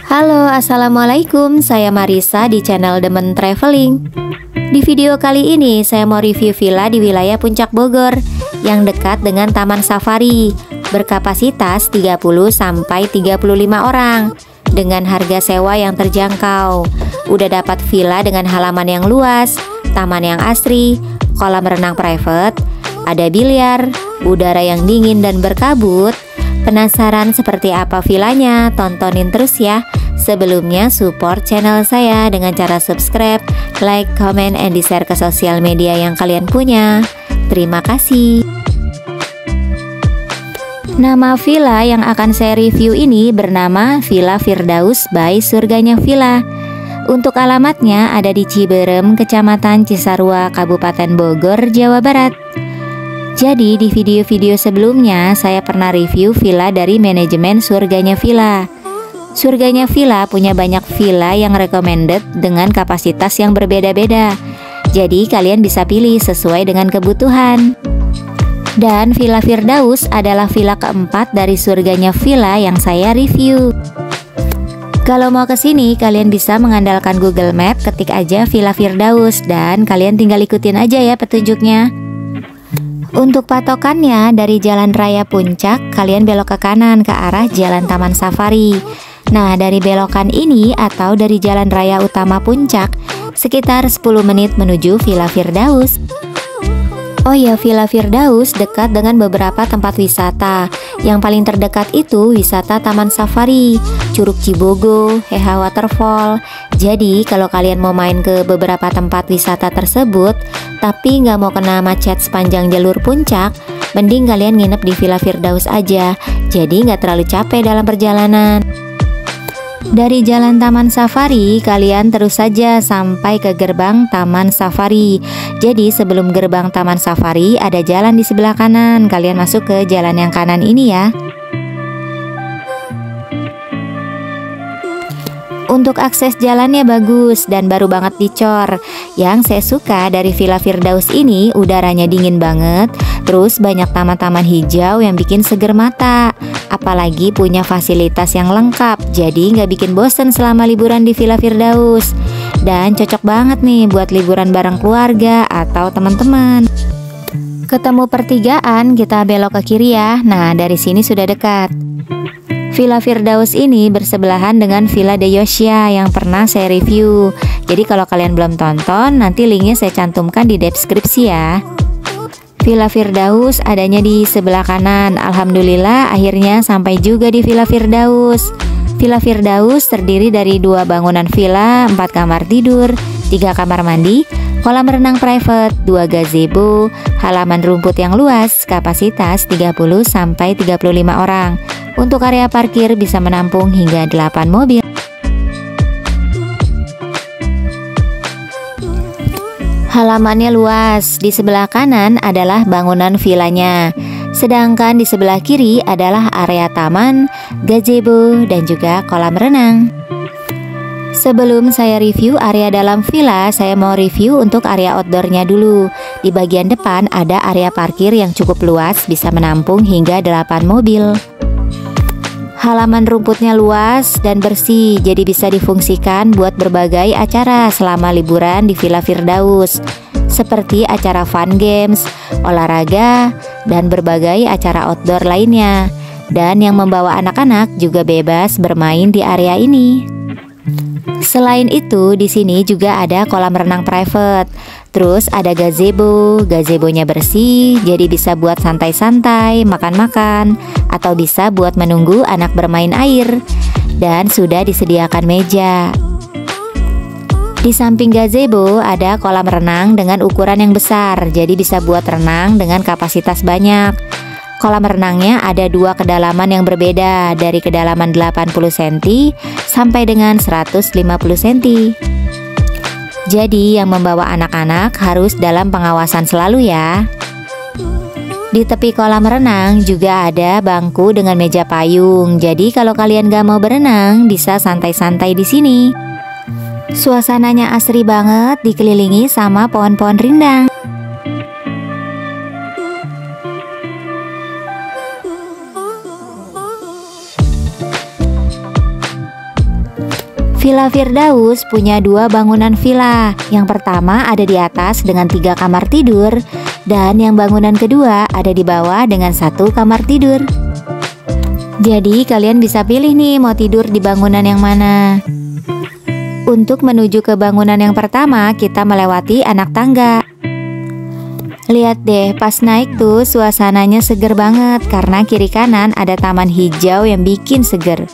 Halo, assalamualaikum. Saya Marisa di channel Demen Traveling. Di video kali ini saya mau review villa di wilayah Puncak Bogor yang dekat dengan Taman Safari, berkapasitas 30-35 orang dengan harga sewa yang terjangkau. Udah dapat villa dengan halaman yang luas, taman yang asri, kolam renang private, ada biliar, udara yang dingin dan berkabut. Penasaran seperti apa villanya? Tontonin terus ya. Sebelumnya support channel saya dengan cara subscribe, like, comment, and di-share ke sosial media yang kalian punya. Terima kasih. Nama villa yang akan saya review ini bernama Villa Firdaus by Surganya Villa. Untuk alamatnya ada di Ciberem, Kecamatan Cisarua, Kabupaten Bogor, Jawa Barat. Jadi di video-video sebelumnya saya pernah review villa dari manajemen Surganya Villa. Surganya Villa punya banyak villa yang recommended dengan kapasitas yang berbeda-beda. Jadi kalian bisa pilih sesuai dengan kebutuhan. Dan Villa Firdaus adalah villa keempat dari Surganya Villa yang saya review. Kalau mau kesini kalian bisa mengandalkan Google Map, ketik aja Villa Firdaus dan kalian tinggal ikutin aja ya petunjuknya. Untuk patokannya dari Jalan Raya Puncak, kalian belok ke kanan ke arah Jalan Taman Safari. Nah, dari belokan ini atau dari Jalan Raya Utama Puncak, sekitar 10 menit menuju Villa Firdaus. Oh ya, Villa Firdaus dekat dengan beberapa tempat wisata. Yang paling terdekat itu wisata Taman Safari, Curug Cibogo, Heha Waterfall. Jadi kalau kalian mau main ke beberapa tempat wisata tersebut tapi nggak mau kena macet sepanjang jalur puncak, mending kalian nginep di Villa Firdaus aja. Jadi nggak terlalu capek dalam perjalanan. Dari Jalan Taman Safari, kalian terus saja sampai ke gerbang Taman Safari. Jadi sebelum gerbang Taman Safari ada jalan di sebelah kanan. Kalian masuk ke jalan yang kanan ini ya. Untuk akses jalannya bagus dan baru banget dicor. Yang saya suka dari Villa Firdaus ini udaranya dingin banget. Terus banyak taman-taman hijau yang bikin seger mata. Apalagi punya fasilitas yang lengkap. Jadi nggak bikin bosen selama liburan di Villa Firdaus. Dan cocok banget nih buat liburan bareng keluarga atau teman-teman. Ketemu pertigaan, kita belok ke kiri ya. Nah, dari sini sudah dekat. Villa Firdaus ini bersebelahan dengan Villa De Yosia yang pernah saya review. Jadi kalau kalian belum tonton, nanti linknya saya cantumkan di deskripsi ya. Villa Firdaus adanya di sebelah kanan. Alhamdulillah akhirnya sampai juga di Villa Firdaus. Villa Firdaus terdiri dari 2 bangunan villa, 4 kamar tidur, 3 kamar mandi, kolam renang private, 2 gazebo, halaman rumput yang luas, kapasitas 30-35 orang. Untuk area parkir bisa menampung hingga 8 mobil. Halamannya luas. Di sebelah kanan adalah bangunan villanya. Sedangkan di sebelah kiri adalah area taman, gazebo, dan juga kolam renang. Sebelum saya review area dalam villa, saya mau review untuk area outdoornya dulu. Di bagian depan ada area parkir yang cukup luas, bisa menampung hingga 8 mobil. Halaman rumputnya luas dan bersih, jadi bisa difungsikan buat berbagai acara selama liburan di Villa Firdaus, seperti acara fun games, olahraga, dan berbagai acara outdoor lainnya. Dan yang membawa anak-anak juga bebas bermain di area ini. Selain itu, di sini juga ada kolam renang private. Terus ada gazebo, gazebonya bersih, jadi bisa buat santai-santai, makan-makan, atau bisa buat menunggu anak bermain air. Dan sudah disediakan meja. Di samping gazebo ada kolam renang dengan ukuran yang besar, jadi bisa buat renang dengan kapasitas banyak. Kolam renangnya ada 2 kedalaman yang berbeda, dari kedalaman 80 cm sampai dengan 150 cm. Jadi yang membawa anak-anak harus dalam pengawasan selalu ya. Di tepi kolam renang juga ada bangku dengan meja payung. Jadi kalau kalian gak mau berenang, bisa santai-santai di sini. Suasananya asri banget, dikelilingi sama pohon-pohon rindang. Villa Firdaus punya dua bangunan villa. Yang pertama ada di atas dengan 3 kamar tidur, dan yang bangunan kedua ada di bawah dengan 1 kamar tidur. Jadi kalian bisa pilih nih mau tidur di bangunan yang mana. Untuk menuju ke bangunan yang pertama, kita melewati anak tangga. Lihat deh, pas naik tuh suasananya seger banget karena kiri kanan ada taman hijau yang bikin seger.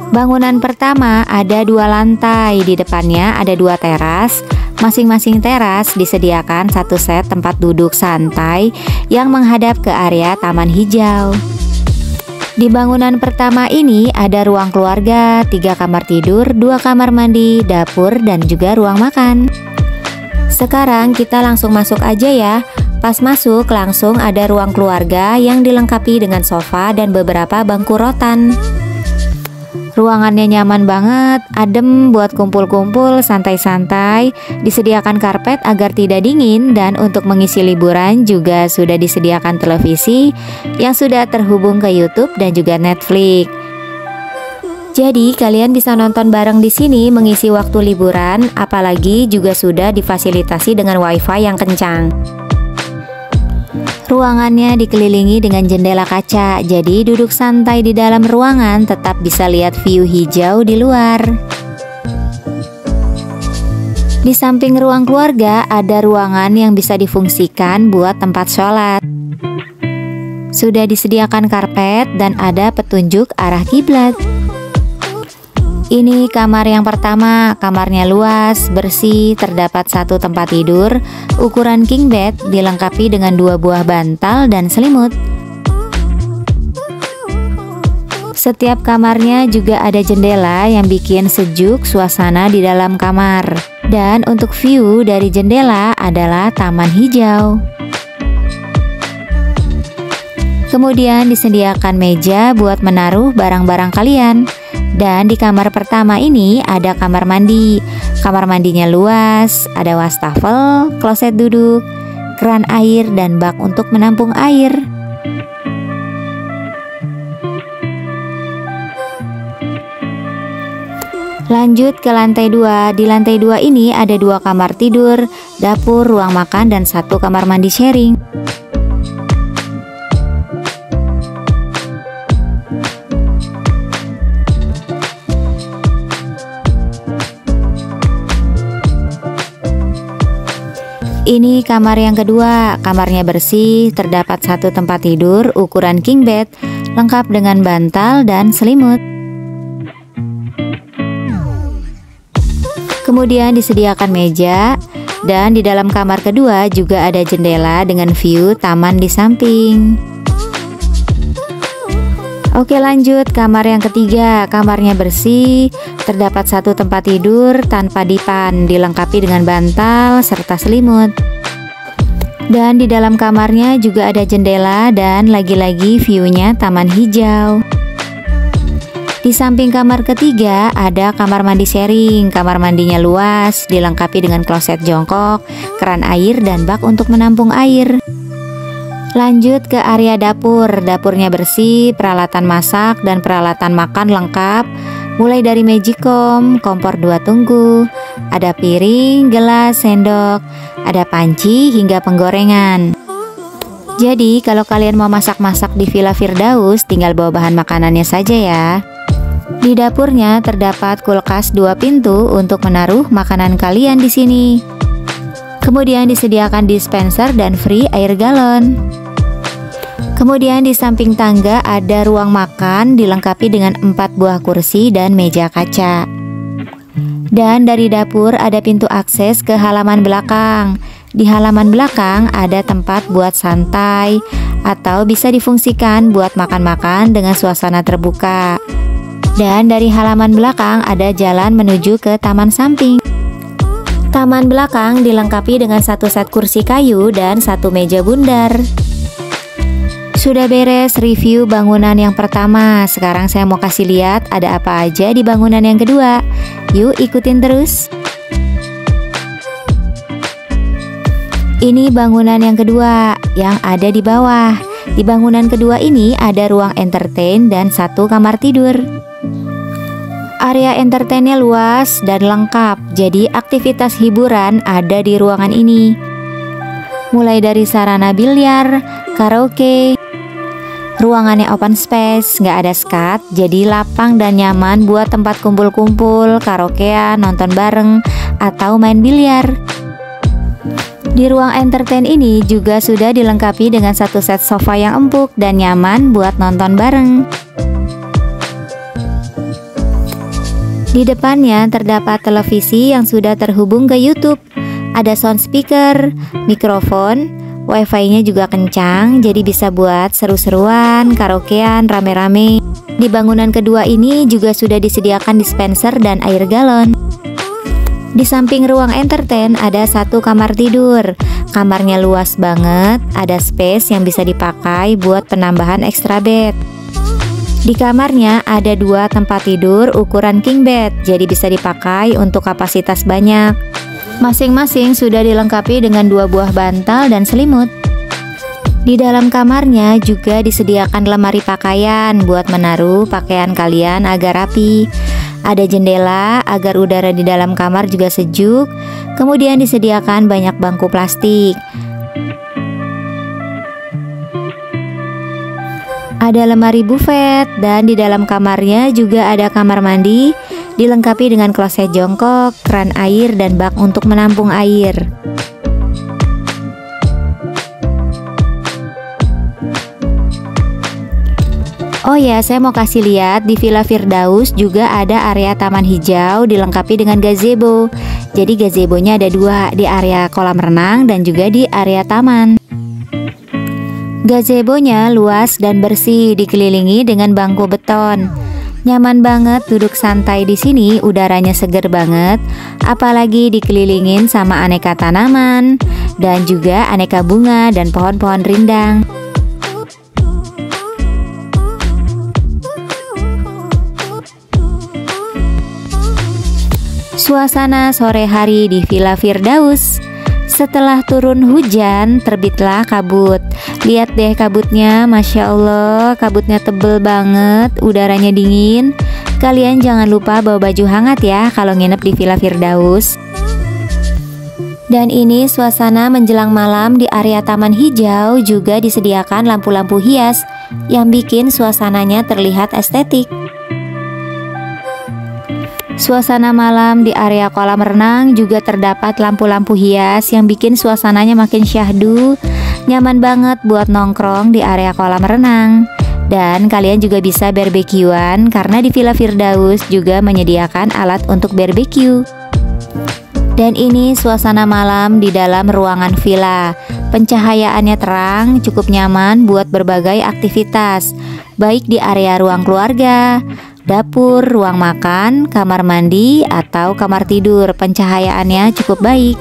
Bangunan pertama ada 2 lantai, di depannya ada 2 teras. Masing-masing teras disediakan 1 set tempat duduk santai yang menghadap ke area taman hijau. Di bangunan pertama ini ada ruang keluarga, 3 kamar tidur, 2 kamar mandi, dapur, dan juga ruang makan. Sekarang kita langsung masuk aja ya. Pas masuk langsung ada ruang keluarga yang dilengkapi dengan sofa dan beberapa bangku rotan. Ruangannya nyaman banget, adem buat kumpul-kumpul santai-santai, disediakan karpet agar tidak dingin, dan untuk mengisi liburan juga sudah disediakan televisi yang sudah terhubung ke YouTube dan juga Netflix. Jadi kalian bisa nonton bareng di sini mengisi waktu liburan, apalagi juga sudah difasilitasi dengan WiFi yang kencang. Ruangannya dikelilingi dengan jendela kaca, jadi duduk santai di dalam ruangan tetap bisa lihat view hijau di luar. Di samping ruang keluarga ada ruangan yang bisa difungsikan buat tempat sholat. Sudah disediakan karpet dan ada petunjuk arah kiblat. Ini kamar yang pertama, kamarnya luas, bersih, terdapat 1 tempat tidur, ukuran king bed, dilengkapi dengan 2 buah bantal dan selimut. Setiap kamarnya juga ada jendela yang bikin sejuk suasana di dalam kamar. Dan untuk view dari jendela adalah taman hijau. Kemudian disediakan meja buat menaruh barang-barang kalian. Dan di kamar pertama ini ada kamar mandi. Kamar mandinya luas, ada wastafel, kloset duduk, keran air, dan bak untuk menampung air. Lanjut ke lantai 2. Di lantai 2 ini ada 2 kamar tidur, dapur, ruang makan, dan 1 kamar mandi sharing. Ini kamar yang kedua, kamarnya bersih, terdapat 1 tempat tidur, ukuran king bed, lengkap dengan bantal dan selimut. Kemudian disediakan meja, dan di dalam kamar kedua juga ada jendela dengan view taman di samping. Oke, lanjut kamar yang ketiga, kamarnya bersih, terdapat 1 tempat tidur tanpa dipan, dilengkapi dengan bantal serta selimut. Dan di dalam kamarnya juga ada jendela dan lagi-lagi view-nya taman hijau. Di samping kamar ketiga ada kamar mandi sharing, kamar mandinya luas, dilengkapi dengan kloset jongkok, keran air, dan bak untuk menampung air. Lanjut ke area dapur, dapurnya bersih, peralatan masak dan peralatan makan lengkap, mulai dari magicom, kompor 2 tungku, ada piring, gelas, sendok, ada panci hingga penggorengan. Jadi kalau kalian mau masak-masak di Villa Firdaus, tinggal bawa bahan makanannya saja ya. Di dapurnya terdapat kulkas 2 pintu untuk menaruh makanan kalian di sini. Kemudian disediakan dispenser dan free air galon. Kemudian di samping tangga ada ruang makan dilengkapi dengan 4 buah kursi dan meja kaca. Dan dari dapur ada pintu akses ke halaman belakang. Di halaman belakang ada tempat buat santai atau bisa difungsikan buat makan-makan dengan suasana terbuka. Dan dari halaman belakang ada jalan menuju ke taman samping. Taman belakang dilengkapi dengan 1 set kursi kayu dan 1 meja bundar. Sudah beres review bangunan yang pertama. Sekarang saya mau kasih lihat ada apa aja di bangunan yang kedua. Yuk ikutin terus. Ini bangunan yang kedua yang ada di bawah. Di bangunan kedua ini ada ruang entertain dan 1 kamar tidur. Area entertainnya luas dan lengkap, jadi aktivitas hiburan ada di ruangan ini. Mulai dari sarana biliar, karaoke. Ruangannya open space, nggak ada skat, jadi lapang dan nyaman buat tempat kumpul-kumpul, karaokean, nonton bareng, atau main biliar. Di ruang entertain ini juga sudah dilengkapi dengan satu set sofa yang empuk dan nyaman buat nonton bareng. Di depannya terdapat televisi yang sudah terhubung ke YouTube. Ada sound speaker, mikrofon, wifi-nya juga kencang, jadi bisa buat seru-seruan, karaokean, rame-rame. Di bangunan kedua ini juga sudah disediakan dispenser dan air galon. Di samping ruang entertain ada satu kamar tidur. Kamarnya luas banget, ada space yang bisa dipakai buat penambahan extra bed. Di kamarnya ada 2 tempat tidur ukuran king bed, jadi bisa dipakai untuk kapasitas banyak. Masing-masing sudah dilengkapi dengan 2 buah bantal dan selimut. Di dalam kamarnya juga disediakan lemari pakaian buat menaruh pakaian kalian agar rapi. Ada jendela agar udara di dalam kamar juga sejuk. Kemudian disediakan banyak bangku plastik. Ada lemari buffet dan di dalam kamarnya juga ada kamar mandi dilengkapi dengan kloset jongkok, keran air dan bak untuk menampung air. Oh ya, saya mau kasih lihat di Villa Firdaus juga ada area taman hijau dilengkapi dengan gazebo. Jadi gazebonya ada 2, di area kolam renang dan juga di area taman. Gazebonya luas dan bersih, dikelilingi dengan bangku beton. Nyaman banget duduk santai di sini, udaranya seger banget. Apalagi dikelilingin sama aneka tanaman dan juga aneka bunga dan pohon-pohon rindang. Suasana sore hari di Villa Firdaus. Setelah turun hujan, terbitlah kabut. Lihat deh kabutnya, Masya Allah, kabutnya tebel banget, udaranya dingin. Kalian jangan lupa bawa baju hangat ya kalau nginep di Villa Firdaus. Dan ini suasana menjelang malam di area taman hijau juga disediakan lampu-lampu hias yang bikin suasananya terlihat estetik. Suasana malam di area kolam renang juga terdapat lampu-lampu hias yang bikin suasananya makin syahdu. Nyaman banget buat nongkrong di area kolam renang. Dan kalian juga bisa barbekyuan karena di Villa Firdaus juga menyediakan alat untuk barbeque. Dan ini suasana malam di dalam ruangan villa. Pencahayaannya terang, cukup nyaman buat berbagai aktivitas, baik di area ruang keluarga, dapur, ruang makan, kamar mandi, atau kamar tidur. Pencahayaannya cukup baik.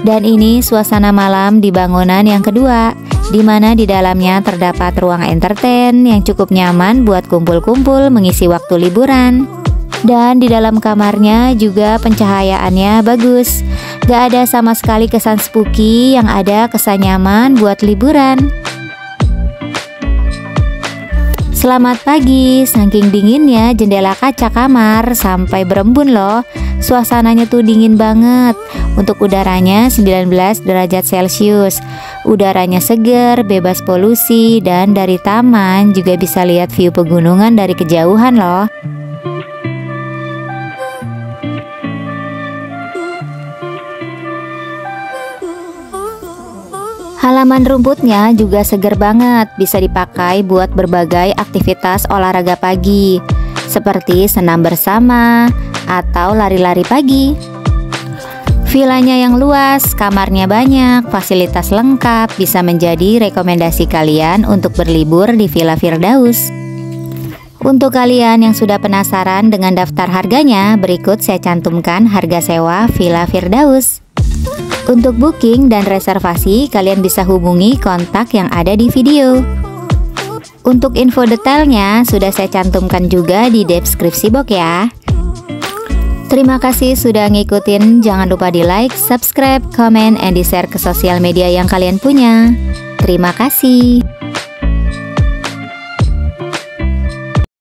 Dan ini suasana malam di bangunan yang kedua, di mana di dalamnya terdapat ruang entertain yang cukup nyaman buat kumpul-kumpul mengisi waktu liburan. Dan di dalam kamarnya juga pencahayaannya bagus. Gak ada sama sekali kesan spooky, yang ada kesan nyaman buat liburan. Selamat pagi, saking dinginnya jendela kaca kamar sampai berembun loh. Suasananya tuh dingin banget. Untuk udaranya 19 derajat Celcius. Udaranya seger, bebas polusi, dan dari taman juga bisa lihat view pegunungan dari kejauhan loh. Halaman rumputnya juga seger banget, bisa dipakai buat berbagai aktivitas olahraga pagi, seperti senam bersama atau lari-lari pagi. Villanya yang luas, kamarnya banyak, fasilitas lengkap, bisa menjadi rekomendasi kalian untuk berlibur di Villa Firdaus. Untuk kalian yang sudah penasaran dengan daftar harganya, berikut saya cantumkan harga sewa Villa Firdaus. Untuk booking dan reservasi, kalian bisa hubungi kontak yang ada di video. Untuk info detailnya sudah saya cantumkan juga di deskripsi box ya. Terima kasih sudah ngikutin. Jangan lupa di like, subscribe, comment, and di share ke sosial media yang kalian punya. Terima kasih.